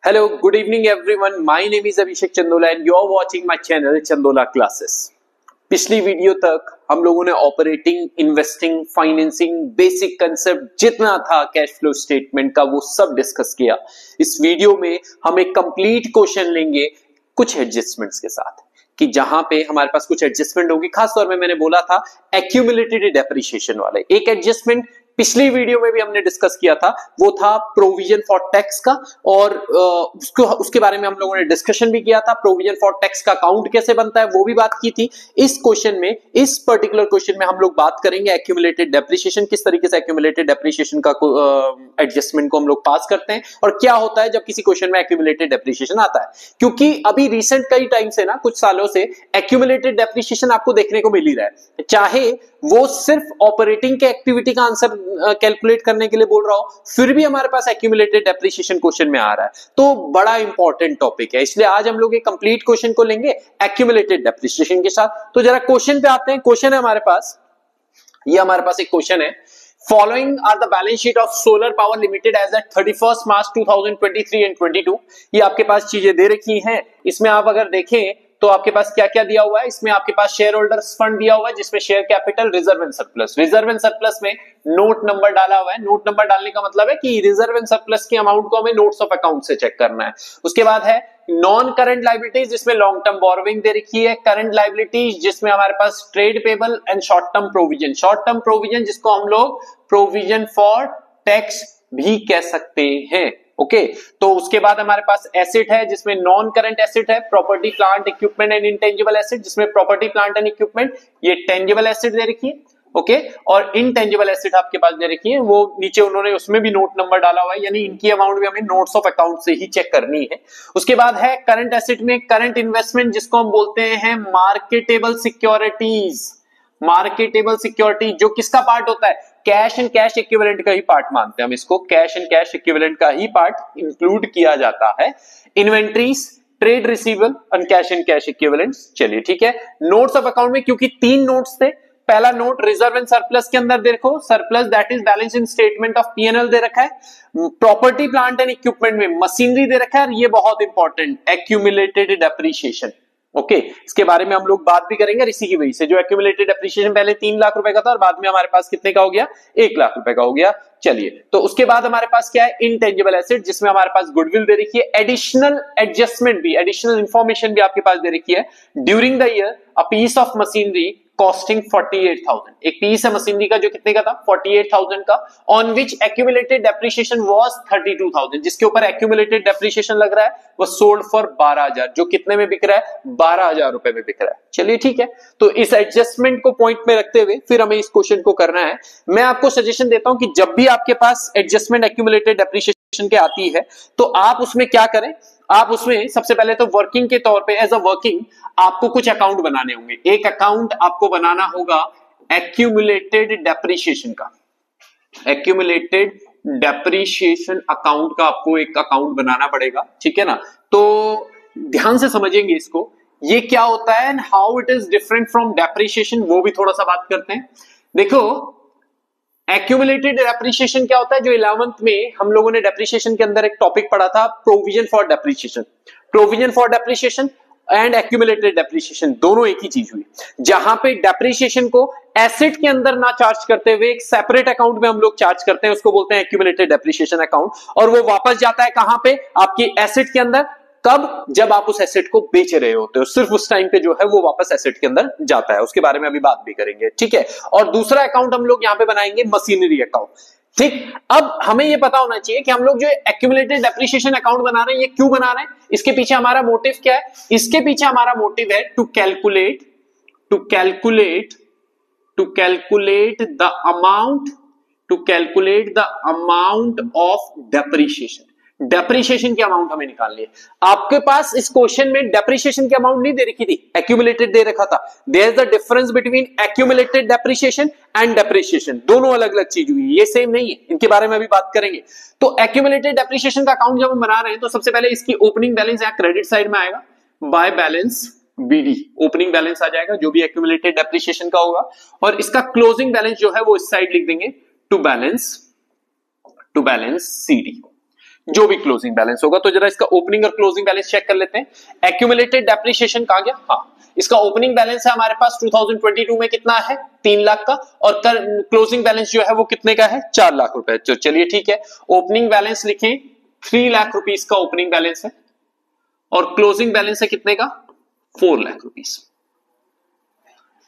Hello, good evening everyone. My name is Abhishek Chandola and you are watching my channel Chandola Classes. पिछली video तक हम लोगों ने operating, investing, financing, basic concept जितना था cash flow statement का वो सब डिस्कस किया। इस वीडियो में हम एक कंप्लीट क्वेश्चन लेंगे कुछ एडजस्टमेंट्स के साथ कि जहां पे हमारे पास कुछ एडजस्टमेंट होगी। खास तौर में मैंने बोला था एक्यूमुलेटेड डेप्रिसिएशन वाले एक एडजस्टमेंट पिछली वीडियो में भी हमने डिस्कस किया था, वो था प्रोविजन फॉर टैक्स का और उसके बारे में हम लोगों ने डिस्कशन भी किया था। प्रोविजन फॉर टैक्स का अकाउंट कैसे बनता है वो भी बात की थी। इस क्वेश्चन में, इस पर्टिकुलर क्वेश्चन में हम लोग बात करेंगे एक्यूमुलेटेड डेप्रिसिएशन, किस तरीके से एक्यूमुलेटेड डेप्रिसिएशन का एडजस्टमेंट को हम लोग पास करते हैं और क्या होता है जब किसी क्वेश्चन में एक्यूमुलेटेड डेप्रिसिएशन आता है। क्योंकि अभी रिसेंट कई टाइम से ना, कुछ सालों से एक्यूमुलेटेड डेप्रिसिएशन आपको देखने को मिल ही रहा है, चाहे वो सिर्फ ऑपरेटिंग के एक्टिविटी का आंसर कैलकुलेट करने के लिए बोल रहा हूं, फिर भी हमारे पास एक्यूमुलेटेड डेप्रिसिएशन क्वेश्चन में आ रहा है। तो बड़ा इंपॉर्टेंट टॉपिक है, इसलिए आज हम लोग एक कंप्लीट क्वेश्चन को लेंगे एक्यूमुलेटेड डेप्रिसिएशन के साथ। तो जरा क्वेश्चन पे आते हैं। क्वेश्चन है हमारे पास, ये हमारे पास एक क्वेश्चन है, following are the balance sheet of solar power limited as at 31 March 2023 and 22। ये आपके पास चीजें दे रखी हैं। इसमें आप अगर देखें तो आपके पास क्या क्या दिया हुआ है। इसमें आपके पास शेयर होल्डर्स फंड दिया हुआ है जिसमें share capital, reserve and surplus. Reserve and surplus में नोट नंबर डाला हुआ है। नोट नंबर डालने का मतलब है कि रिजर्व एंड सरप्लस के अमाउंट को हमें नोट्स ऑफ अकाउंट से चेक करना है। उसके बाद है नॉन करंट लायबिलिटीज जिसमें लॉन्ग टर्म बोरोइंग दे रखी है। करंट लायबिलिटीज जिसमें हमारे पास trade payable and short term provision. Short term provision जिसको हम लोग प्रोविजन फॉर टैक्स भी कह सकते हैं। ओके, तो उसके बाद हमारे पास एसेट है जिसमें नॉन करंट एसेट है, property plant equipment and intangible asset, जिसमें प्रॉपर्टी प्लांट एंड इक्विपमेंट ये टेंजिबल एसेट दे रखी है। ओके, और इनटेंजिबल एसेट आपके पास दे रखी है, वो नीचे उन्होंने उसमें भी नोट नंबर डाला हुआ है, यानी इनकी अमाउंट भी हमें नोट्स ऑफ अकाउंट से ही चेक करनी है। उसके बाद है करंट एसेट में करंट इन्वेस्टमेंट जिसको हम बोलते हैं मार्केटेबल सिक्योरिटीज। मार्केटेबल सिक्योरिटी जो किसका पार्ट होता है, कैश एंड कैश इक्विवेलेंट का ही पार्ट मानते हैं हम इसको, कैश एंड कैश इक्विवेलेंट का ही पार्ट इंक्लूड किया जाता है। Inventories, trade receivable and cash equivalents. चलिए ठीक है। नोट्स ऑफ अकाउंट में क्योंकि 3 नोट्स थे, पहला नोट रिजर्व एंड सरप्लस के अंदर देखो, surplus that is balance in statement of P&L दे रखा है। प्रॉपर्टी प्लांट एंड इक्विपमेंट में मशीनरी दे रखा है, ये बहुत इंपॉर्टेंट, एक्यूमुलेटेड डेप्रिसिएशन। ओके, इसके बारे में हम लोग बात भी करेंगे। इसी की वजह से जो एक्यूमुलेटेड डेप्रिसिएशन पहले 3 लाख रुपए का था और बाद में हमारे पास कितने का हो गया, 1 लाख रुपए का हो गया। चलिए, तो उसके बाद हमारे पास क्या है, इनटेंजिबल एसेट जिसमें हमारे पास गुडविल दे रखी है। एडिशनल एडजस्टमेंट भी, एडिशनल इंफॉर्मेशन भी आपके पास दे रखी है। During the year a piece of machinery costing 48,000, एक पीस है मशीनरी का जो कितने का था, 48,000 का, on which accumulated depreciation was 32,000, जिसके ऊपर एक्यूमुलेटेड डेप्रिसिएशन लग रहा है वो सोल्ड फॉर 12,000, जो कितने में बिक रहा है, 12,000 रुपए में बिक रहा है। चलिए ठीक है, तो इस एडजस्टमेंट को पॉइंट में रखते हुए फिर हमें इस क्वेश्चन को करना है। मैं आपको सजेशन देता हूं कि जब भी आपके पास एडजस्टमेंट एक्यूमुलेटेड डेप्रिसिएशन के आती है तो आप उसमें क्या करें, आप उसमें सबसे पहले तो वर्किंग के तौर पे एज अ वर्किंग आपको कुछ अकाउंट बनाने होंगे। एक अकाउंट आपको बनाना होगा एक्यूमुलेटेड डेप्रिसिएशन का, एक्यूमुलेटेड डेप्रिसिएशन अकाउंट का आपको एक अकाउंट बनाना पड़ेगा, ठीक है ना। तो ध्यान से समझेंगे इसको, ये क्या होता है and how it is different from depreciation, वो भी थोड़ा सा बात करते हैं। देखो, एक्यूमुलेटेड डेप्रिसिएशन क्या होता है, जो 11th में हम लोगों ने डेप्रिसिएशन के अंदर एक टॉपिक पढ़ा था, provision for depreciation. Provision for depreciation and accumulated depreciation दोनों एक ही चीज हुई, जहां पे डेप्रिसिएशन को एसेट के अंदर ना चार्ज करते हुए एक सेपरेट अकाउंट में हम लोग चार्ज करते हैं, उसको बोलते हैं एक्यूमुलेटेड डेप्रिसिएशन अकाउंट, और वो वापस जाता है कहां पे, आपकी एसेट के अंदर। कब, जब आप उस एसेट को बेच रहे होते हो, सिर्फ उस टाइम पे जो है वो वापस एसेट के अंदर जाता है। उसके बारे में अभी बात भी करेंगे, ठीक है। और दूसरा अकाउंट हम लोग यहां पे बनाएंगे मशीनरी अकाउंट, ठीक। अब हमें ये पता होना चाहिए कि हम लोग जो एक्यूमुलेटेड डेप्रिसिएशन अकाउंट बना रहे हैं ये क्यों बना रहे हैं, इसके पीछे हमारा मोटिव क्या है। इसके पीछे हमारा मोटिव है to calculate the amount of depreciation. Depreciation की अमाउंट हमें निकालनी है। आपके पास इस क्वेश्चन में डेप्रिसिएशन की अमाउंट नहीं दे रखी थी, एक्यूमुलेटेड दे रखा था। There is the difference between accumulated depreciation and depreciation, दोनों अलग अलग चीज हुई, ये सेम नहीं है, इनके बारे में अभी बात करेंगे। तो एक्यूमुलेटेड डेप्रिसिएशन का अकाउंट जब हम बना रहे हैं तो सबसे पहले इसकी ओपनिंग बैलेंस या क्रेडिट साइड में आएगा, by balance BD, opening balance आ जाएगा जो भी एक्यूमुलेटेड डेप्रिसिएशन का होगा, और इसका क्लोजिंग बैलेंस जो है वो इस साइड लिख देंगे टू बैलेंस CD। जो भी क्लोजिंग बैलेंस होगा। तो जरा इसका ओपनिंग और क्लोजिंग बैलेंस चेक कर लेते हैं। एक्यूमुलेटेड डेप्रिसिएशन कहां गया? हाँ, इसका ओपनिंग बैलेंस है हमारे पास 2022 में कितना है? 3 लाख का, और क्लोजिंग बैलेंस जो है वो कितने का है? 4 लाख रुपए। तो चलिए ठीक है, ओपनिंग बैलेंस लिखें 3 लाख रुपीस का ओपनिंग बैलेंस है, और क्लोजिंग बैलेंस है कितने का? 4 लाख रुपीस।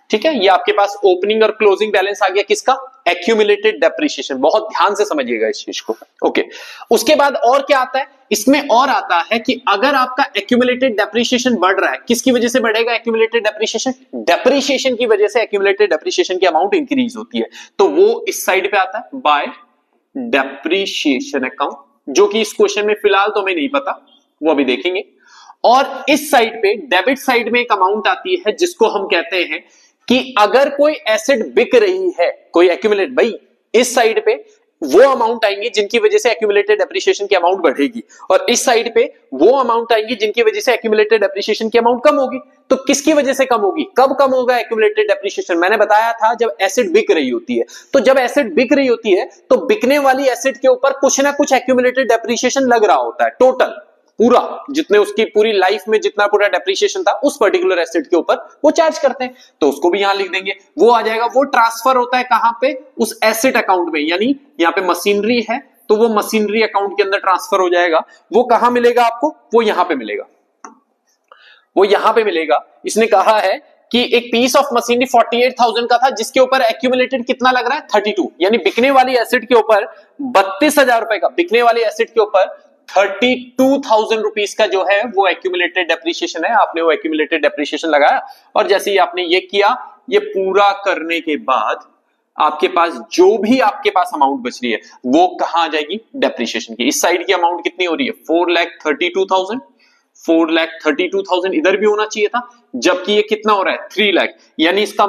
ठीक है, ये आपके पास ओपनिंग और क्लोजिंग बैलेंस आ गया किसका? Accumulated depreciation. बहुत ध्यान से समझिएगा इस चीज को। ओके, उसके बाद और क्या आता है इसमें? और आता है कि अगर आपका एक्यूमुलेटेड डेप्रिसिएशन बढ़ रहा है, किसकी वजह से बढ़ेगा एक्यूमुलेटेड डेप्रिसिएशन? डेप्रिसिएशन की वजह से एक्यूमुलेटेड डेप्रिसिएशन की अमाउंट इंक्रीज होती है, तो वो इस साइड पे आता है बाय डेप्रिसिएशन अकाउंट, जो कि इस क्वेश्चन में फिलहाल तो हमें नहीं पता, वो अभी देखेंगे। और इस साइड पे डेबिट साइड में एक अमाउंट आती है जिसको हम कहते हैं कि अगर कोई एसेट बिक रही है, कोई एक्यूमुलेट, भाई इस साइड पे वो अमाउंट आएंगे जिनकी वजह से एक्यूमुलेटेड डेप्रिसिएशन की अमाउंट बढ़ेगी, और इस साइड पे वो अमाउंट आएंगी जिनकी वजह से एक्यूमुलेटेड डेप्रिसिएशन की अमाउंट कम होगी। तो किसकी वजह से कम होगी? कब कम होगा एक्यूमुलेटेड डेप्रिसिएशन? मैंने बताया था जब एसेट बिक रही होती है। तो जब एसेट बिक रही होती है तो बिकने वाली एसेट के ऊपर कुछ ना कुछ एक्यूमुलेटेड डेप्रिसिएशन लग रहा होता है, टोटल पूरा, जितने उसकी पूरी लाइफ में जितना पूरा डेप्रिसिएशन था उस पर्टिकुलर एसेट के ऊपर वो चार्ज करते हैं। तो उसको भी यहां लिख देंगे, वो आ जाएगा। वो ट्रांसफर होता है कहां पे? उस एसेट अकाउंट में, यानी यहां पे मशीनरी है तो वो मशीनरी अकाउंट के अंदर ट्रांसफर हो जाएगा। वो कहां मिलेगा आपको? वो यहां पे मिलेगा, वो यहां पे मिलेगा। इसने कहा है कि एक पीस ऑफ मशीनरी 48,000 का था जिसके ऊपर एक्यूमुलेटेड कितना लग रहा है? 32, यानी बिकने वाली एसेट के ऊपर 32,000 रुपए का, बिकने वाली एसेट के ऊपर 32,000 रुपीस का जो है वो एक्यूमुलेटेड डेप्रिसिएशन है। आपने वो एक्यूमुलेटेड डेप्रिसिएशन लगाया, और जैसे ही आपने ये किया, ये पूरा करने के बाद आपके पास जो भी आपके पास अमाउंट बच रही है वो कहां आ जाएगी? डेप्रिसिएशन की। इस साइड की अमाउंट कितनी हो रही है? 4,32,000। 4,32,000 इधर भी होना चाहिए था, जबकि ये कितना हो रहा है? 3 लाख। यानी इसका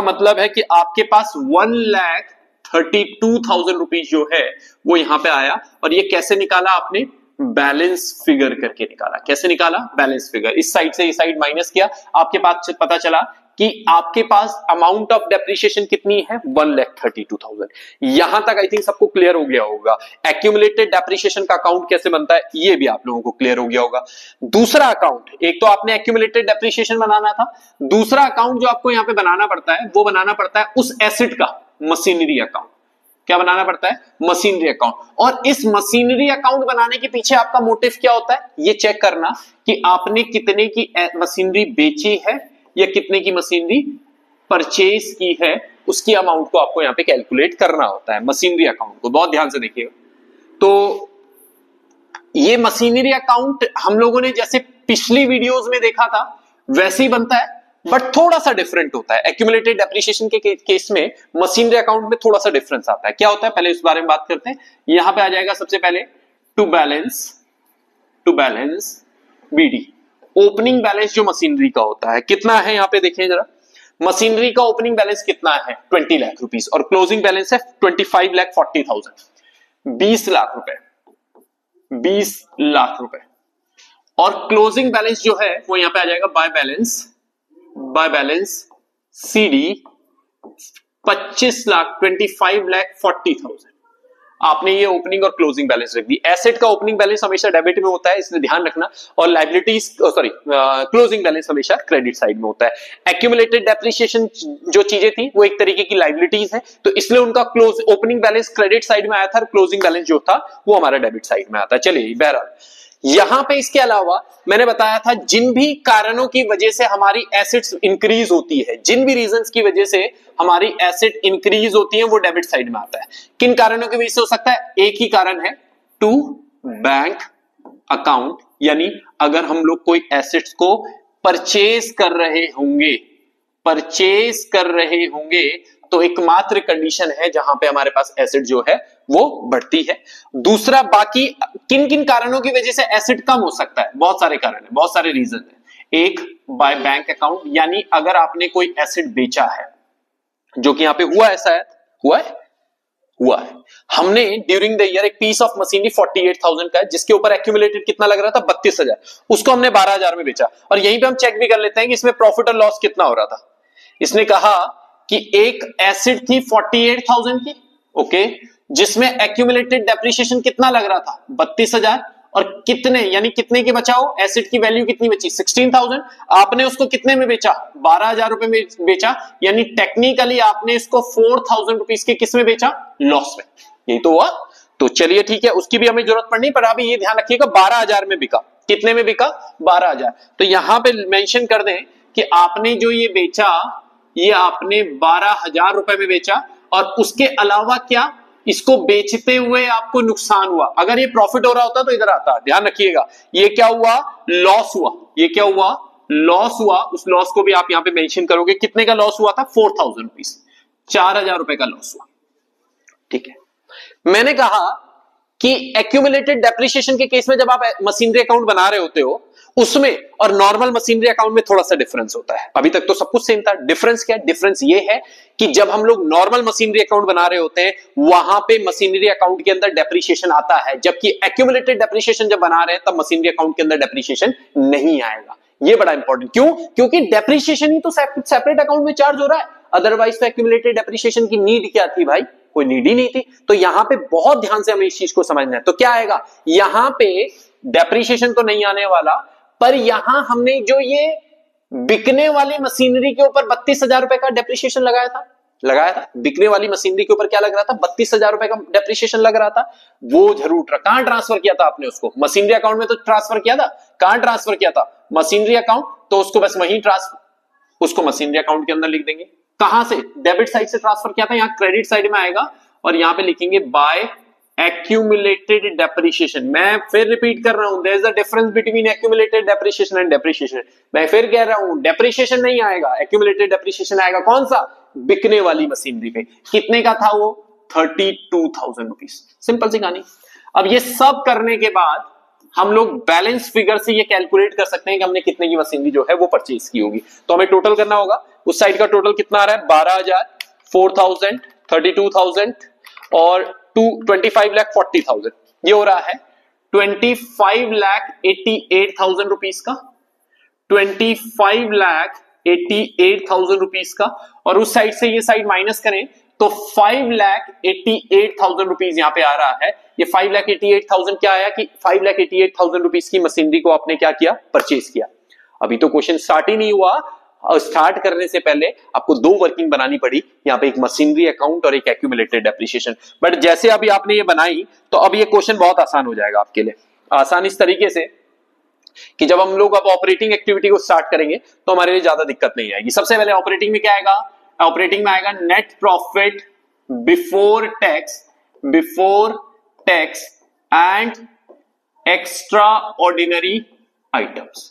मतलब है कि आपके पास 1,32,000 रुपीज जो है वो यहां पे आया। और ये कैसे निकाला आपने? बैलेंस फिगर करके निकाला। कैसे निकाला? Balance figure. इस साइड से इस साइड माइनस किया, आपके पास पता चला कि आपके पास अमाउंट ऑफ डेप्रिसिएशन कितनी है? 1,32,000। यहां तक आई थिंक सबको क्लियर हो गया होगा। एक्यूमुलेटेड डेप्रिसिएशन का अकाउंट कैसे बनता है ये भी आप लोगों को क्लियर हो गया होगा। दूसरा अकाउंट, एक तो आपने एक्यूमुलेटेड डेप्रिसिएशन बनाना था, दूसरा अकाउंट जो आपको यहां पे बनाना पड़ता है वो बनाना पड़ता है उस एसेट का मशीनरी अकाउंट। क्या बनाना पड़ता है? Machinery account. और इस मशीनरी अकाउंट बनाने के पीछे आपका मोटिव क्या होता है? ये चेक करना कि आपने कितने की मशीनरी बेची है या कितने की मशीनरी परचेज की है, उसकी अमाउंट को आपको यहां पे कैलकुलेट करना होता है मशीनरी अकाउंट को। बहुत ध्यान से देखिएगा। तो ये मशीनरी अकाउंट हम लोगों ने जैसे पिछली वीडियोस में देखा था वैसे ही बनता है, बट थोड़ा सा डिफरेंट होता है। एक्यूमुलेटेड डेप्रिसिएशन के केस में मशीनरी अकाउंट में थोड़ा सा डिफरेंस आता है। क्या होता है पहले इस बारे में बात करते हैं। यहां पे आ जाएगा सबसे पहले to balance BD, opening balance जो मशीनरी का होता है कितना है यहां पे देखिए जरा। मशीनरी का ओपनिंग बैलेंस कितना है? 20 लाख रुपीस, और क्लोजिंग बैलेंस है 25,40,000, 20 लाख रुपए, 20 लाख रुपए। और क्लोजिंग बैलेंस जो है वो यहां पे आ जाएगा बाय बैलेंस सीडी 25,40,000। आपने ये ओपनिंग और क्लोजिंग बैलेंस रख दी। एसेट का ओपनिंग बैलेंस हमेशा डेबिट में होता है, इसलिए ध्यान रखना, और लायबिलिटीज क्लोजिंग बैलेंस हमेशा क्रेडिट साइड में होता है। एक्यूमुलेटेड डेप्रिसिएशन जो चीजें थी वो एक तरीके की लायबिलिटीज है, तो इसलिए उनका ओपनिंग बैलेंस क्रेडिट साइड में आया था, क्लोजिंग बैलेंस जो था वो हमारा डेबिट साइड में आता है। चलिए बहरहाल यहां पे इसके अलावा मैंने बताया था जिन भी कारणों की वजह से हमारी एसेट्स इंक्रीज होती है, जिन भी रीजंस की वजह से हमारी एसेट इंक्रीज होती है वो डेबिट साइड में आता है। किन कारणों की वजह से हो सकता है? एक ही कारण है, टू बैंक अकाउंट, यानी अगर हम लोग कोई एसेट्स को परचेज कर रहे होंगे तो एकमात्र कंडीशन है जहां पे हमारे पास एसेट जो है वो बढ़ती है। दूसरा, बाकी किन किन कारणों की वजह से एसेट कम हो सकता है? बहुत सारे कारण है, बहुत सारे रीजन है। एक, बाय बैंक अकाउंट, यानी अगर आपने कोई एसेट बेचा है, जो कि यहां पे हुआ है, शायद हुआ है। हमने ड्यूरिंग द ईयर एक पीस ऑफ मशीनरी 48,000 का है जिसके ऊपर एक्यूमुलेटेड कितना लग रहा था? 32,000, उसको हमने 12,000 में बेचा। और यहीं पे हम चेक भी कर लेते हैं कि इसमें प्रॉफिट और लॉस कितना हो रहा था। इसने कहा कि एक एसेट थी 48,000 की, ओके, जिसमें एक्यूमुलेटेड डेप्रिसिएशन कितना लग रहा था 32,000, और कितने यानी कितने के बचाओ, एसेट की वैल्यू कितनी बची 16,000, आपने उसको कितने में बेचा 12,000 रुपए में बेचा, यानी टेक्निकली आपने इसको 4,000 रुपीज के किस में बेचा, लॉस में। यही तो हुआ। तो चलिए ठीक है, उसकी भी हमें जरूरत पड़नी, पर अभी ये ध्यान रखिएगा 12,000 में बिका। कितने में बिका 12,000। तो यहां पे मेंशन कर दें कि आपने जो ये बेचा ये आपने 12,000 रुपए में बेचा, और उसके अलावा क्या, इसको बेचते हुए आपको नुकसान हुआ। अगर ये प्रॉफिट हो रहा होता तो इधर आता, ध्यान रखिएगा। ये क्या हुआ, लॉस हुआ। ये क्या हुआ, लॉस हुआ। उस लॉस को भी आप यहां पे मेंशन करोगे, कितने का लॉस हुआ था 4,000 रुपीज, 4,000 रुपए का लॉस हुआ। ठीक है, मैंने कहा कि एक्यूमुलेटेड डेप्रिसिएशन के केस में जब आप मशीनरी अकाउंट बना रहे होते हो उसमें और नॉर्मल मशीनरी अकाउंट में थोड़ा सा डिफरेंस होता है। अभी तक तो सब कुछ सेम था। डिफरेंस क्या है, डिफरेंस ये है कि जब हम लोग नॉर्मल मशीनरी अकाउंट बना रहे होते हैं वहां पे मशीनरी अकाउंट के अंदर डेप्रिसिएशन आता है, जबकि एक्यूमुलेटेड डेप्रिसिएशन जब बना रहे हैं तब मशीनरी अकाउंट के अंदर डेप्रिसिएशन नहीं आएगा। ये बड़ा इंपॉर्टेंट, क्यों, क्योंकि डेप्रिसिएशन ही तो सेपरेट अकाउंट में चार्ज हो रहा है। अदरवाइज तो एक्यूमुलेटेड डेप्रिसिएशन की नीड क्या थी भाई, कोई नीड ही नहीं थी। तो यहां पे बहुत ध्यान से हमें इस चीज को समझना है। तो क्या आएगा, यहां पे डेप्रिसिएशन तो नहीं आने वाला, पर यहां हमने जो ये बिकने वाली मशीनरी के ऊपर 32,000 रुपए का डेप्रिसिएशन लगाया था। बिकने वाली मशीनरी के ऊपर क्या लग रहा था, 32,000 रुपए का डेप्रिसिएशन लग रहा था। वो जरूर कहां ट्रांसफर किया था आपने उसको, मशीनरी अकाउंट में तो ट्रांसफर किया था। कहां ट्रांसफर किया था, मशीनरी अकाउंट, तो उसको बस वहीं उसको मशीनरी अकाउंट के अंदर लिख देंगे। कहां से, डेबिट साइड से ट्रांसफर किया था, यहां क्रेडिट साइड में आएगा, और यहां पे लिखेंगे बाय एक्यूमुलेटेड डेप्रिसिएशन। मैं फिर रिपीट कर रहा हूं, there is a difference between accumulated depreciation and depreciation. मैं फिर कह रहा हूं, डेप्रिसिएशन नहीं आएगा, एक्यूमुलेटेड डेप्रिसिएशन आएगा। कौन सा, बिकने वाली मशीनरी पे। कितने का था वो, 32,000 रुपीज। सिंपल सी कहानी। अब ये सब करने के बाद हम लोग बैलेंस फिगर से ये कैलकुलेट कर सकते हैं कि हमने कितने की मशीनरी जो है वो परचेज की होगी। तो हमें टोटल करना होगा, उस साइड का टोटल कितना आ रहा है, 12,000, 4,000, 32,000 और 25,40,000। ये हो रहा है 25,88,000 रुपीज का, 25,88,000 रुपीज का। और उस साइड से ये साइड माइनस करें तो 5,88,000 रुपीज यहां पे आ रहा है। ये 5,88,000 क्या आया कि 5,88,000 रुपीज की मशीनरी को आपने क्या किया, परचेज किया। अभी तो क्वेश्चन स्टार्ट ही नहीं हुआ, और स्टार्ट करने से पहले आपको दो वर्किंग बनानी पड़ी, यहाँ पे एक मशीनरी अकाउंट और एक एक्यूमुलेटेड डेप्रिसिएशन। बट जैसे अभी आपने ये बनाई तो अब ये क्वेश्चन बहुत आसान हो जाएगा आपके लिए। आसान इस तरीके से कि जब हम लोग अब ऑपरेटिंग एक्टिविटी को स्टार्ट करेंगे तो हमारे लिए ज्यादा दिक्कत नहीं आएगी। सबसे पहले ऑपरेटिंग में क्या आएगा, ऑपरेटिंग में आएगा net profit before tax and extra ordinary items.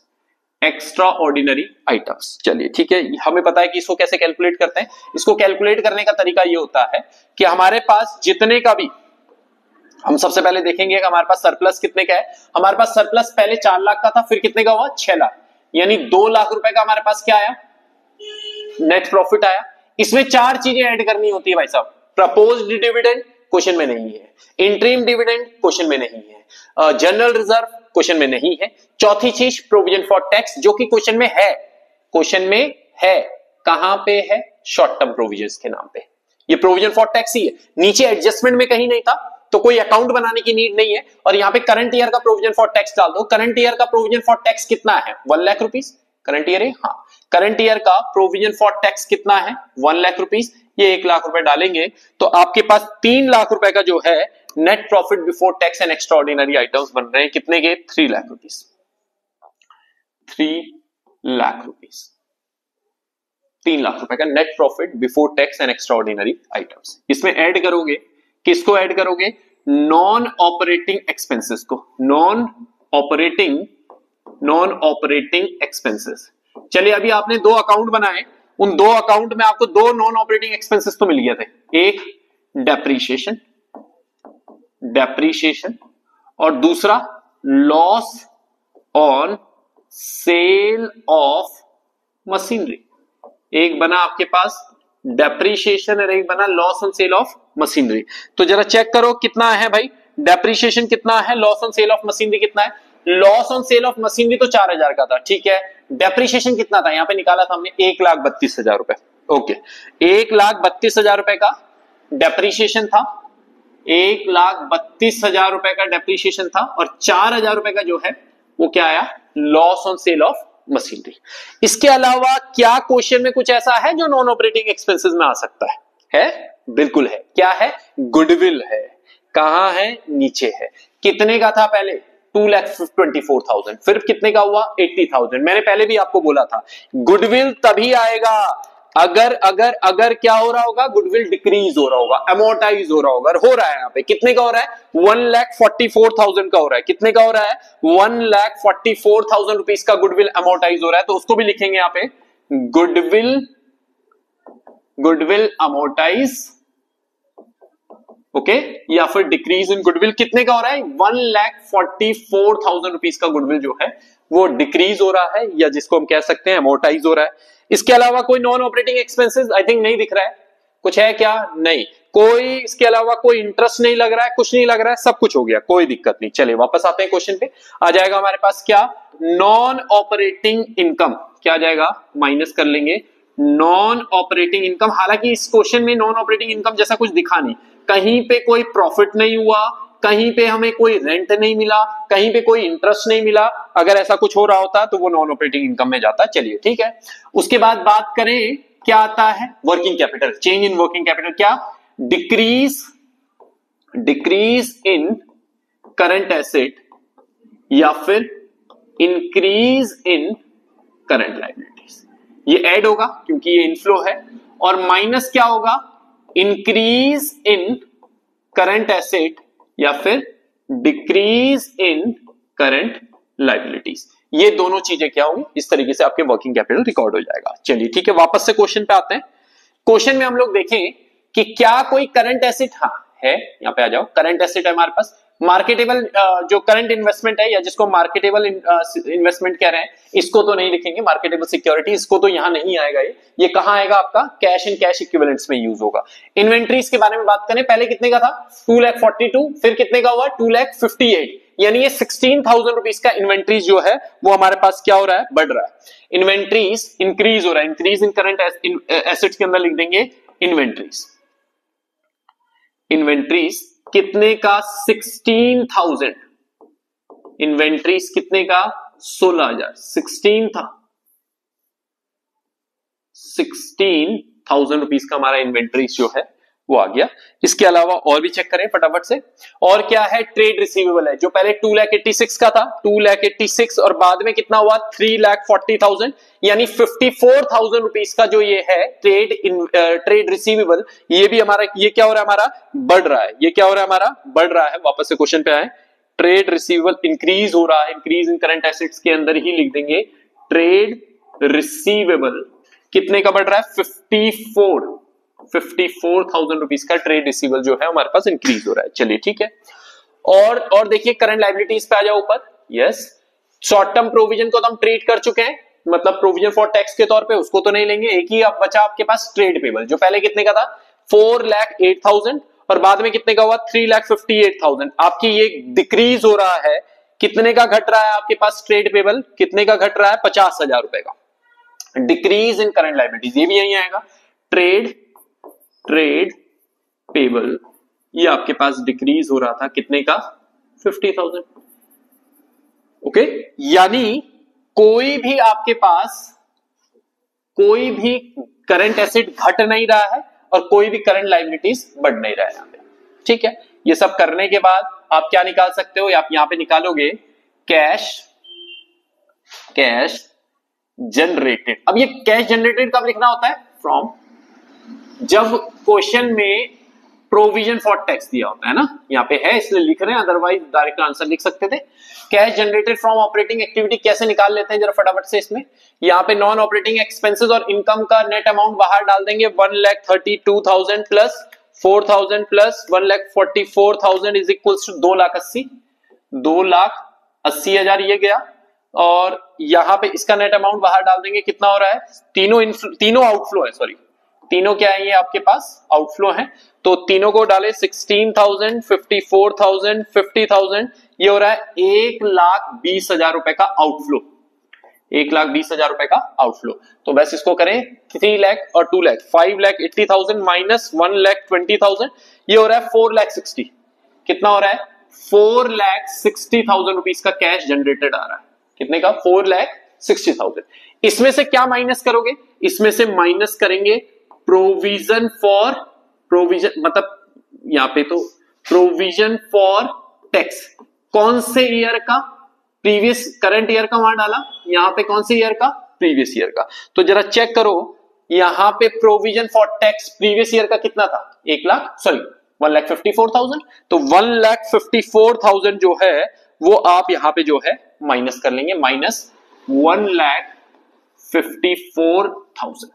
चलिए ठीक है, हमें पता है कि इसको कैसे कैलकुलेट करते हैं। इसको कैलकुलेट करने का तरीका ये होता है कि हमारे पास जितने का भी, हम सबसे पहले देखेंगे कि हमारे पास सरप्लस कितने का है। हमारे पास सरप्लस पहले 4 लाख का था, फिर कितने का हुआ 6 लाख, यानी 2 लाख रुपए का हमारे पास क्या आया, नेट प्रॉफिट आया। इसमें 4 चीजें ऐड करनी होती है भाई साहब। प्रपोज्ड डिविडेंड क्वेश्चन में नहीं है, इंटरिम डिविडेंड क्वेश्चन में नहीं है, जनरल रिजर्व क्वेश्चन में नहीं है। चौथी चीज प्रोविजन फॉर टैक्स, जो कि क्वेश्चन में है, कहां पे है, शॉर्ट टर्म प्रोविजंस के नाम पे। ये प्रोविजन फॉर टैक्स ही है, नीचे एडजस्टमेंट में कहीं नहीं था, तो कोई अकाउंट बनाने की नीड नहीं है। और यहां पे करंट ईयर का प्रोविजन फॉर टैक्स डाल दो। करंट ईयर का प्रोविजन फॉर टैक्स कितना है, 1 लाख रुपीज। करंट ईयर है, हाँ, करंट ईयर का प्रोविजन फॉर टैक्स कितना है, 1 लाख रुपीज। ये 1 लाख रुपए डालेंगे तो आपके पास 3 लाख रुपए का जो है net profit before tax and extra ordinary items बन रहे हैं। कितने के, 3 लाख रुपीज। 3 लाख रुपीज, 3 लाख रुपए का net profit before tax and extra ordinary items. इसमें ऐड करोगे, किसको ऐड करोगे, नॉन ऑपरेटिंग एक्सपेंसेस को, नॉन ऑपरेटिंग एक्सपेंसेस। चलिए अभी आपने 2 अकाउंट बनाए, उन 2 अकाउंट में आपको 2 नॉन ऑपरेटिंग एक्सपेंसेस तो मिल गए थे। एक डेप्रीशिएशन और दूसरा loss on sale of machinery. एक बना आपके पास डेप्रीशिएशन और एक बना loss on sale of machinery. तो जरा चेक करो कितना है भाई, डेप्रीशिएशन कितना है, loss on sale of machinery कितना है। Loss on sale of machinery तो 4,000 का था, ठीक है। डेप्रीशिएशन कितना था, यहां पे निकाला था हमने 1,32,000 रुपए। ओके, 1,32,000 रुपए का डेप्रीशिएशन था 1,32,000 रुपए का डेप्रिसिएशन था और 4,000 रुपए का जो है वो क्या आया, loss on sale of machinery. इसके अलावा क्या क्वेश्चन में कुछ ऐसा है जो नॉन ऑपरेटिंग एक्सपेंसेस में आ सकता है? बिल्कुल है। क्या है? गुडविल है। कहां है? नीचे है। कितने का था पहले? 2,24,000। फिर कितने का हुआ? 80,000। मैंने पहले भी आपको बोला था गुडविल तभी आएगा अगर क्या हो रहा होगा, गुडविल डिक्रीज हो रहा होगा, अमोर्टाइज हो रहा होगा। हो रहा है यहाँ पे कितने का हो रहा है? 1,44,000 का हो रहा है। कितने का हो रहा है? 1,44,000 रुपीज का गुडविल अमोर्टाइज हो रहा है। तो उसको भी लिखेंगे यहाँ पे गुडविल अमोर्टाइज, ओके, या फिर डिक्रीज इन गुडविल। कितने का हो रहा है? 1,44,000 रुपीज का गुडविल जो है वो डिक्रीज हो रहा है, या जिसको हम कह सकते हैं अमोर्टाइज हो रहा है। इसके अलावा कोई non operating expenses I think नहीं दिख रहा है। कुछ है क्या? नहीं। कोई इसके अलावा कोई इंटरेस्ट नहीं लग रहा है, कुछ नहीं लग रहा है, सब कुछ हो गया, कोई दिक्कत नहीं। चलिए वापस आते हैं क्वेश्चन पे। आ जाएगा हमारे पास क्या? Non operating income. क्या आ जाएगा? माइनस कर लेंगे नॉन ऑपरेटिंग इनकम। हालांकि इस क्वेश्चन में नॉन ऑपरेटिंग इनकम जैसा कुछ दिखा नहीं, कहीं पे कोई प्रॉफिट नहीं हुआ, कहीं पे हमें कोई रेंट नहीं मिला, कहीं पे कोई इंटरेस्ट नहीं मिला। अगर ऐसा कुछ हो रहा होता तो वो नॉन ऑपरेटिंग इनकम में जाता। चलिए ठीक है। उसके बाद बात करें क्या आता है? Working capital, change in working capital. क्या? डिक्रीज इन करंट एसेट या फिर इंक्रीज इन करंट लायबिलिटीज। ये ऐड होगा क्योंकि ये इनफ्लो है, और माइनस क्या होगा? इंक्रीज इन करंट एसेट या फिर डिक्रीज इन करंट लायबिलिटीज। ये दोनों चीजें क्या होंगी? इस तरीके से आपके वर्किंग कैपिटल रिकॉर्ड हो जाएगा। चलिए ठीक है, वापस से क्वेश्चन पे आते हैं। क्वेश्चन में हम लोग देखें कि क्या कोई करंट एसेट, हाँ है, यहां पे आ जाओ। करंट एसेट है हमारे पास। मार्केटेबल जो करंट इन्वेस्टमेंट है, या जिसको मार्केटेबल इन्वेस्टमेंट कह रहे हैं, इसको तो नहीं लिखेंगे। मार्केटेबल सिक्योरिटी, इसको तो यहां नहीं आएगा। ये कहां आएगा? आपका कैश एंड कैश इक्विवेलेंट्स में यूज होगा। इन्वेंट्रीज के बारे में बात करें, पहले कितने का था? 2,42,000। फिर कितने का हुआ? 2,58,000। यानी ये 16,000 रुपीज का इन्वेंट्रीज जो है वो हमारे पास क्या हो रहा है? बढ़ रहा है। इन्वेंट्रीज इंक्रीज हो रहा है। इंक्रीज इन करंट एसेट्स के अंदर लिख देंगे इन्वेंट्रीज। इन्वेंट्रीज कितने का? 16,000। इन्वेंट्रीज कितने का? 16,000। 16,000 रुपीज का हमारा इन्वेंट्रीज जो है वो आ गया। इसके अलावा और भी चेक करें फटाफट से। और क्या है? ट्रेड रिसीवेबल है, जो पहले 2,86,000 का था, 2,86,000, और बाद में कितना हुआ? 3,40,000। यानी 54,000 रुपीज का जो ये है ट्रेड रिसीवेबल, ये भी हमारा, ये क्या हो रहा है? हमारा बढ़ रहा है। ये क्या हो रहा है? हमारा बढ़ रहा है। वापस से क्वेश्चन पे आए। ट्रेड रिसीवेबल इंक्रीज हो रहा है। इंक्रीज इन करंट एसेट्स के अंदर ही लिख देंगे ट्रेड रिसीवेबल कितने का बढ़ रहा है? 54,000 रुपीज का ट्रेड रिसीवेबल जो है हमारे पास इंक्रीज हो रहा है। चलिए ठीक है। और देखिए करंट लायबिलिटीज पे आ जाओ ऊपर। यस, शॉर्ट टर्म प्रोविजन को तो हम ट्रीट कर चुके हैं, मतलब प्रोविजन फॉर टैक्स के तौर पे, उसको तो नहीं लेंगे। एक ही अब बचा आपके पास ट्रेड पेबल, जो पहले कितने का था? 4,08,000, और बाद में कितने का हुआ? 3,58,000। आपकी ये डिक्रीज हो रहा है। कितने का घट रहा है आपके पास ट्रेड पेबल? कितने का घट रहा है? 50,000 रुपए का। डिक्रीज इन करंट लायबिलिटीज, ये भी यही आएगा। ट्रेड पेबल ये आपके पास डिक्रीज हो रहा था, कितने का? 50,000। ओके, यानी कोई भी आपके पास कोई भी करंट एसेट घट नहीं रहा है और कोई भी करंट लायबिलिटीज बढ़ नहीं रहा है यहां पे। ठीक है, ये सब करने के बाद आप क्या निकाल सकते हो? आप यहां पे निकालोगे कैश जनरेटेड। अब ये कैश जनरेटेड कब लिखना होता है? फ्रॉम, जब क्वेश्चन में प्रोविजन फॉर टैक्स दिया होता है ना, यहाँ पे है इसलिए लिख रहे हैं, अदरवाइज डायरेक्ट आंसर लिख सकते थे। Cash generated from operating activity कैसे निकाल लेते हैं जरा फटाफट से। इसमें यहाँ पे नॉन ऑपरेटिंग एक्सपेंसेस और इनकम का नेट अमाउंट बाहर डाल देंगे। 1,32,000 plus 4,000 plus 1,44,000 is equals to 2,80,000। 2,80,000 ये गया, और यहां पे इसका नेट अमाउंट बाहर डाल देंगे। कितना हो रहा है? तीनों आउटफ्लो है, सॉरी, तीनों क्या है? ये आपके पास आउटफ्लो है, तो तीनों को डाले। 16,000, 54,000, 50,000, ये हो रहा है 1,20,000 रुपए का आउटफ्लो। 1,20,000 रुपए का आउटफ्लो। तो बस इसको करें 3 लाख और 2 लाख, 5,80,000 माइनस 1,20,000, ये हो रहा है 4,60,000। कितना हो रहा है? 4,60,000 रुपीज का कैश जनरेटेड आ रहा है। कितने का? 4,60,000। इसमें से क्या माइनस करोगे? इसमें से माइनस करेंगे प्रोविजन फॉर, प्रोविजन मतलब यहां पे तो प्रोविजन फॉर टैक्स। कौन से ईयर का? प्रीवियस, करंट ईयर का वहां डाला, यहां पे कौन से ईयर का? प्रीवियस ईयर का। तो जरा चेक करो, यहां पे provision for tax previous year का कितना था? 1,54,000। तो 1,54,000 जो है वो आप यहां पे जो है माइनस कर लेंगे, माइनस 1,54,000।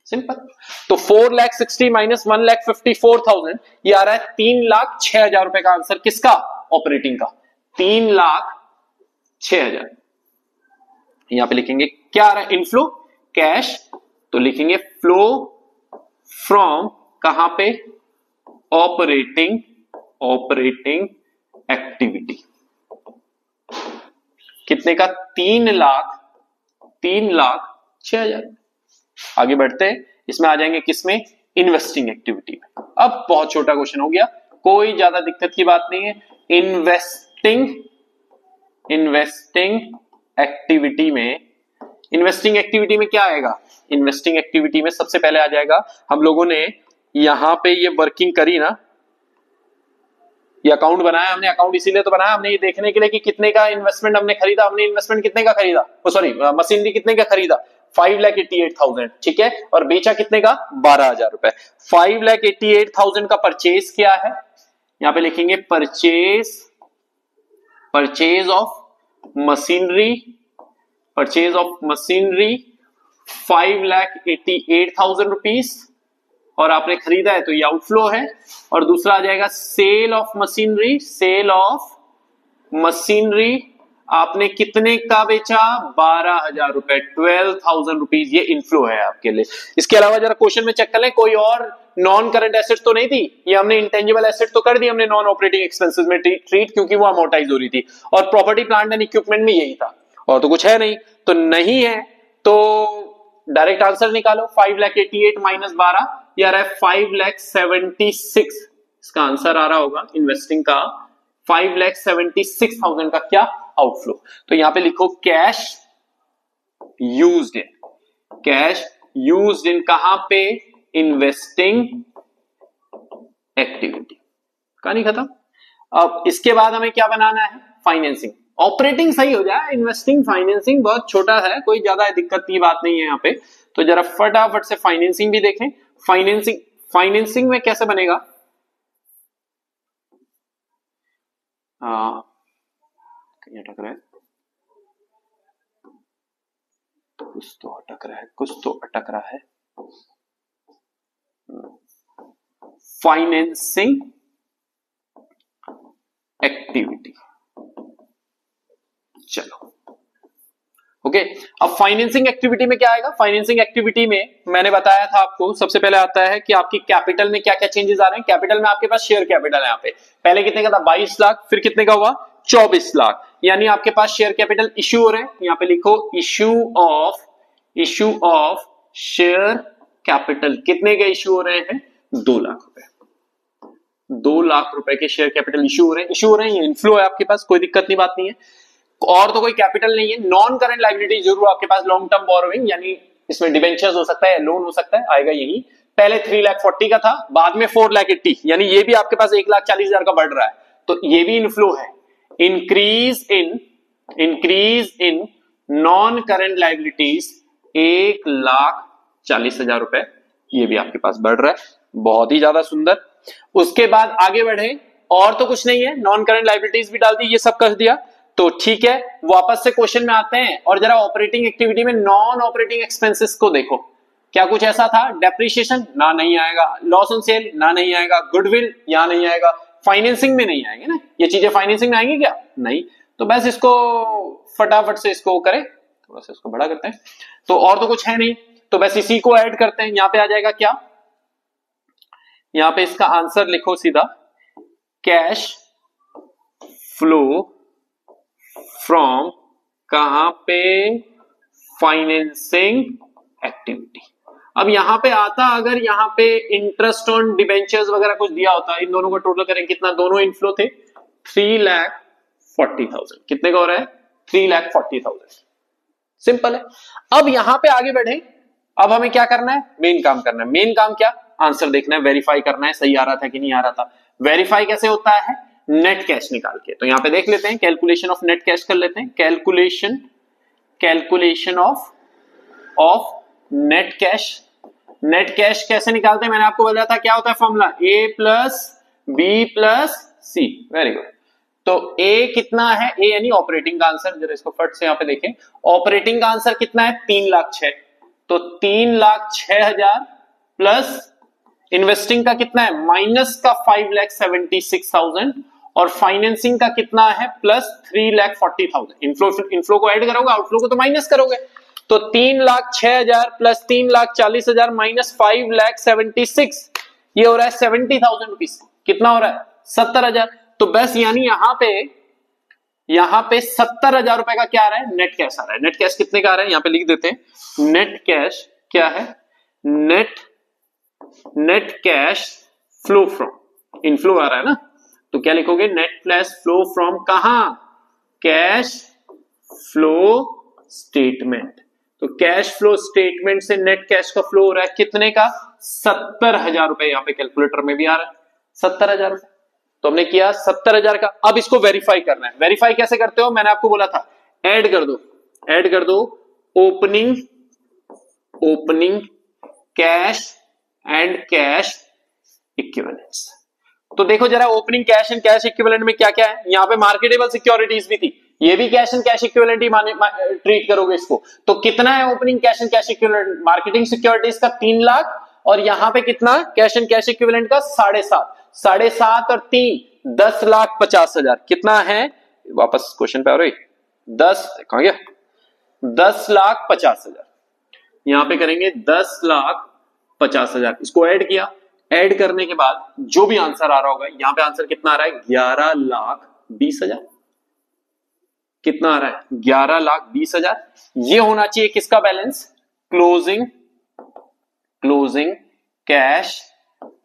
सिंपल। तो 4,60,000 माइनस 1,54,000, ये आ रहा है 3,06,000 रुपए का आंसर। किसका? ऑपरेटिंग का। 3,06,000। यहां पे लिखेंगे क्या आ रहा है? इनफ्लो कैश, तो लिखेंगे फ्लो फ्रॉम, कहां पे? Operating activity. कितने का? 3,06,000। आगे बढ़ते हैं, इसमें आ जाएंगे किसमें? इन्वेस्टिंग एक्टिविटी में। अब बहुत छोटा क्वेश्चन हो गया, कोई ज्यादा दिक्कत की बात नहीं है। इन्वेस्टिंग एक्टिविटी में क्या आएगा? इन्वेस्टिंग एक्टिविटी में सबसे पहले आ जाएगा, हम लोगों ने यहां पे ये वर्किंग करी ना, ये अकाउंट बनाया हमने। अकाउंट इसीलिए तो बनाया हमने, ये देखने के लिए कि कितने का इन्वेस्टमेंट हमने खरीदा। हमने इन्वेस्टमेंट कितने का खरीदा? सॉरी, मशीनरी कितने का खरीदा? 5,88,000, ठीक है। और बेचा कितने का? 12,000 रुपए। 5,88,000 का परचेज क्या है? यहां पे लिखेंगे परचेज ऑफ मशीनरी, 5,88,000 रुपीज, और आपने खरीदा है तो ये आउटफ्लो है। और दूसरा आ जाएगा सेल ऑफ मशीनरी, आपने कितने का बेचा? 12,000 रुपए, 12,000 रुपीज, ये इनफ्लो है आपके लिए। इसके अलावा जरा क्वेश्चन में चेक कर लें, कोई और नॉन करंट एसेट तो नहीं थी। ये हमने इंटेंजिबल एसेट तो कर दी हमने नॉन ऑपरेटिंग एक्सपेंसेस में ट्रीट, क्योंकि वो अमोर्टाइज हो रही थी। और प्रॉपर्टी प्लांट एंड इक्विपमेंट में यही था, और तो कुछ है नहीं। तो नहीं है तो डायरेक्ट आंसर निकालो, 5,88,000 माइनस 12, ये आ रहा है 5,76,000। इसका आंसर आ रहा होगा इन्वेस्टिंग का 5,76,000 का क्या? आउटफ्लो। तो यहां पे लिखो कैश यूज्ड इन, कहां पे? Investing activity. कहानी खत्म। अब इसके बाद हमें क्या बनाना है? फाइनेंसिंग। ऑपरेटिंग सही हो जाए, इन्वेस्टिंग फाइनेंसिंग बहुत छोटा है, कोई ज्यादा दिक्कत की बात नहीं है यहां पे। तो जरा फटाफट से फाइनेंसिंग भी देखें। फाइनेंसिंग में कैसे बनेगा? कहीं अटक रहा है, कुछ तो अटक रहा है। फाइनेंसिंग एक्टिविटी, चलो ओके। अब फाइनेंसिंग एक्टिविटी में क्या आएगा? फाइनेंसिंग एक्टिविटी में मैंने बताया था आपको, सबसे पहले आता है कि आपकी कैपिटल में क्या क्या चेंजेस आ रहे हैं। कैपिटल में आपके पास शेयर कैपिटल है, यहाँ पे पहले कितने का था? 22 लाख, फिर कितने का हुआ? 24 लाख। यानी आपके पास शेयर कैपिटल इश्यू हो रहे हैं। यहां पे लिखो इश्यू ऑफ शेयर कैपिटल। कितने के इश्यू हो रहे हैं? 2 लाख रुपए। 2 लाख रुपए के शेयर कैपिटल इश्यू हो रहे हैं। ये इनफ्लो है आपके पास, कोई दिक्कत नहीं, बात नहीं है। और तो कोई कैपिटल नहीं है। नॉन करंट लायबिलिटी जरूर आपके पास, लॉन्ग टर्म बोरोइंग, यानी इसमें डिबेंचर्स हो सकता है, लोन हो सकता है, आएगा यही। पहले 3,40,000 का था, बाद में 4,80,000, यानी ये भी आपके पास 1,40,000 का बढ़ रहा है, तो ये भी इनफ्लो है। Increase in non current liabilities 1,40,000 रुपए, ये भी आपके पास बढ़ रहा है, बहुत ही ज्यादा सुंदर। उसके बाद आगे बढ़े, और तो कुछ नहीं है, नॉन करंट लायबिलिटीज भी डाल दी, ये सब कर दिया, तो ठीक है। वापस से क्वेश्चन में आते हैं और जरा ऑपरेटिंग एक्टिविटी में नॉन ऑपरेटिंग एक्सपेंसेस को देखो। क्या कुछ ऐसा था? डेप्रिसिएशन ना, नहीं आएगा। लॉस ऑन सेल ना, नहीं आएगा। गुडविल यहां नहीं आएगा। फाइनेंसिंग में नहीं आएंगे ना, ये चीजें फाइनेंसिंग में आएंगी क्या? नहीं। तो बस इसको फटाफट से इसको करें, थोड़ा सा इसको बड़ा करते हैं। तो और तो कुछ है नहीं, तो बस इसी को ऐड करते हैं। यहां पे आ जाएगा क्या? यहां पे इसका आंसर लिखो सीधा, कैश फ्लो फ्रॉम, कहां पे? Financing activity. अब यहां पे आता, अगर यहां पे इंटरेस्ट ऑन डिबेंचर्स वगैरह कुछ दिया होता, इन दोनों का टोटल करें कितना, दोनों इनफ्लो थे 3,40,000। कितने का हो रहा है? 3,40,000। सिंपल है। अब यहां पे आगे बढ़े, अब हमें क्या करना है? मेन काम करना है। मेन काम क्या? आंसर देखना है, वेरीफाई करना है सही आ रहा था कि नहीं आ रहा था। वेरीफाई कैसे होता है? नेट कैश निकाल के। तो यहां पे देख लेते हैं, कैलकुलेशन ऑफ नेट कैश कर लेते हैं। Calculation of net cash. Net cash कैसे निकालते हैं? मैंने आपको बताया था क्या होता है formula, A plus B plus C. Very good. तो ए कितना है? ए यानी ऑपरेटिंग का आंसर। जरा इसको फट से यहां पे देखें, ऑपरेटिंग का आंसर कितना है? 3,06,000। तो 3,06,000 प्लस इन्वेस्टिंग का कितना है? माइनस का 5,76,000 और फाइनेंसिंग का कितना है? प्लस 3,40,000। इनफ्लो को ऐड करोगे, आउटफ्लो को तो माइनस करोगे। तो 3,06,000 प्लस 3,40,000 माइनस 5,76,000, ये हो रहा है 70,000 रुपीज। कितना हो रहा है? 70,000। तो बस यानी यहां पे 70,000 रुपए का क्या आ रहा है? नेट कैश आ रहा है। नेट कैश कितने का आ रहा है? यहां पे लिख देते हैं, नेट कैश क्या है? Net cash flow from, inflow आ रहा है ना, तो क्या लिखोगे? नेट कैश फ्लो फ्रॉम कहां? Cash flow statement. तो कैश फ्लो स्टेटमेंट से नेट कैश का फ्लो हो रहा है कितने का? 70,000 रुपए। यहां पे कैलकुलेटर में भी आ रहा है 70,000 रुपए। तो हमने किया 70,000 का। अब इसको वेरीफाई करना है। वेरीफाई कैसे करते हो? मैंने आपको बोला था, ऐड कर दो opening cash and cash equivalents. तो देखो जरा, opening cash and cash equivalent में क्या क्या है? यहां पे मार्केटेबल सिक्योरिटीज भी थी, ये भी cash and cash equivalent he treat करोगे इसको। तो कितना है opening cash and cash equivalent? Marketing securities का 3 लाख, और यहां पे कितना कैश एंड कैश इक्विवेलेंट का 7.5 और 3 10,50,000। कितना है? वापस क्वेश्चन पे आ रही, 10 कहां गया? 10,50,000। यहां पे करेंगे 10,50,000। इसको ऐड किया, ऐड करने के बाद जो भी आंसर आ रहा होगा, यहां पे आंसर कितना आ रहा है? 11,20,000। कितना आ रहा है? 11,20,000। ये होना चाहिए किसका balance? Closing cash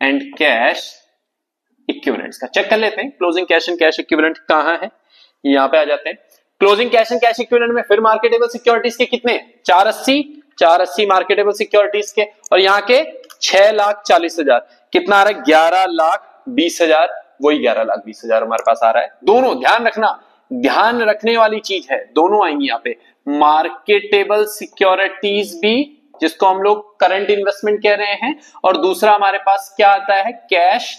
and cash equivalents का। चेक कर लेते हैं closing cash and cash equivalent कहां है। यहां पे आ जाते हैं, closing cash and cash equivalent में फिर मार्केटेबल सिक्योरिटीज के कितने? 480 मार्केटेबल सिक्योरिटीज के, और यहां के 6,40,000। कितना आ रहा है? 11,20,000। वही 11,20,000 हमारे पास आ रहा है। दोनों ध्यान रखने वाली चीज है, दोनों आएंगी यहां पे। मार्केटेबल सिक्योरिटीज भी, जिसको हम लोग करंट इन्वेस्टमेंट कह रहे हैं, और दूसरा हमारे पास क्या आता है? Cash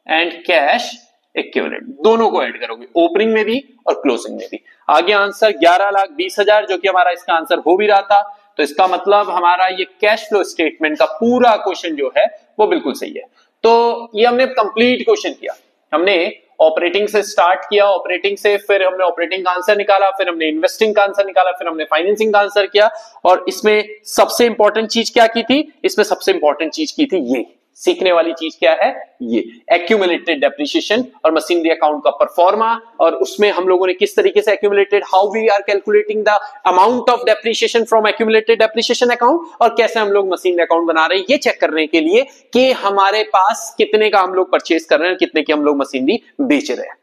and cash equivalent. दोनों को ऐड करोगे, ओपनिंग में भी और क्लोजिंग में भी। आगे आंसर 11,20,000, जो कि हमारा इसका आंसर हो भी रहा था। तो इसका मतलब हमारा ये कैश फ्लो स्टेटमेंट का पूरा क्वेश्चन जो है वो बिल्कुल सही है। तो ये हमने कंप्लीट क्वेश्चन किया। हमने ऑपरेटिंग से स्टार्ट किया, ऑपरेटिंग से फिर हमने ऑपरेटिंग का आंसर निकाला, फिर हमने इन्वेस्टिंग का आंसर निकाला, फिर हमने फाइनेंसिंग का आंसर किया। और इसमें सबसे इंपॉर्टेंट चीज क्या की थी? इसमें सबसे इंपॉर्टेंट चीज की थी ये, सीखने वाली चीज क्या है? ये एक्यूमुलेटेड डेप्रिसिएशन और मशीनरी अकाउंट का परफॉर्मा, और उसमें हम लोगों ने किस तरीके से accumulated, how we are calculating the amount of depreciation from accumulated depreciation account, और कैसे हम लोग मशीनरी अकाउंट बना रहे हैं, ये चेक करने के लिए कि हमारे पास कितने का हम लोग परचेज कर रहे हैं, कितने की हम लोग मशीनरी बेच रहे हैं।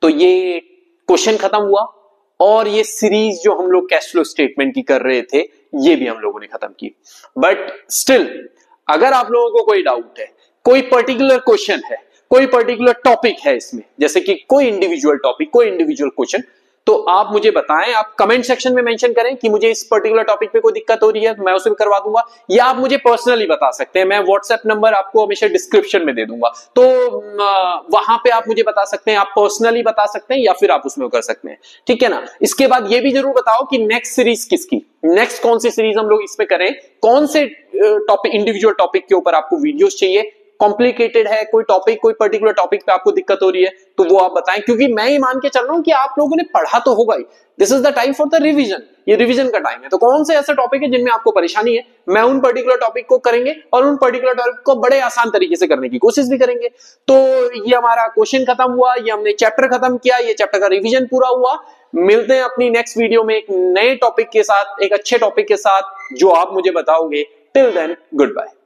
तो ये क्वेश्चन खत्म हुआ, और ये सीरीज जो हम लोग कैश फ्लो स्टेटमेंट की कर रहे थे, ये भी हम लोगों ने खत्म की। बट स्टिल अगर आप लोगों को कोई डाउट है, कोई पर्टिकुलर क्वेश्चन है, कोई पर्टिकुलर टॉपिक है इसमें, जैसे कि कोई इंडिविजुअल टॉपिक, कोई इंडिविजुअल क्वेश्चन, तो आप मुझे बताएं। आप कमेंट सेक्शन में मेंशन करें कि मुझे इस पर्टिकुलर टॉपिक पे कोई दिक्कत हो रही है, तो मैं उसे भी करवा दूंगा, या आप मुझे पर्सनली बता सकते हैं। मैं व्हाट्सएप नंबर आपको हमेशा डिस्क्रिप्शन में दे दूंगा, तो वहां पे आप मुझे बता सकते हैं, आप पर्सनली बता सकते हैं, या फिर आप उसमें कर सकते हैं, ठीक है ना। इसके बाद ये भी जरूर बताओ कि नेक्स्ट सीरीज किसकी, नेक्स्ट कौन सी सीरीज हम लोग इसमें करें, कौन से टॉपिक, इंडिविजुअल टॉपिक के ऊपर आपको वीडियोस चाहिए, कॉम्प्लिकेटेड है, कोई टॉपिक, कोई पर्टिकुलर टॉपिक पे आपको दिक्कत हो रही है तो वो आप बताएं, क्योंकि मैं ये मान के चल रहा हूं कि आप लोगों ने पढ़ा तो होगा ही। This is the time for the revision, ये रिवीजन का टाइम है। तो कौन से ऐसे टॉपिक है जिनमें आपको परेशानी है, मैं उन पर्टिकुलर टॉपिक को करेंगे और उन पर्टिकुलर टॉपिक को बड़े आसान तरीके से करने की कोशिश भी करेंगे। तो ये हमारा क्वेश्चन खत्म हुआ, ये हमने चैप्टर खत्म किया, ये चैप्टर का रिवीजन पूरा हुआ। मिलते हैं अपनी नेक्स्ट वीडियो में एक नए टॉपिक के साथ, एक अच्छे टॉपिक के साथ जो आप मुझे बताओगे। Till then good bye.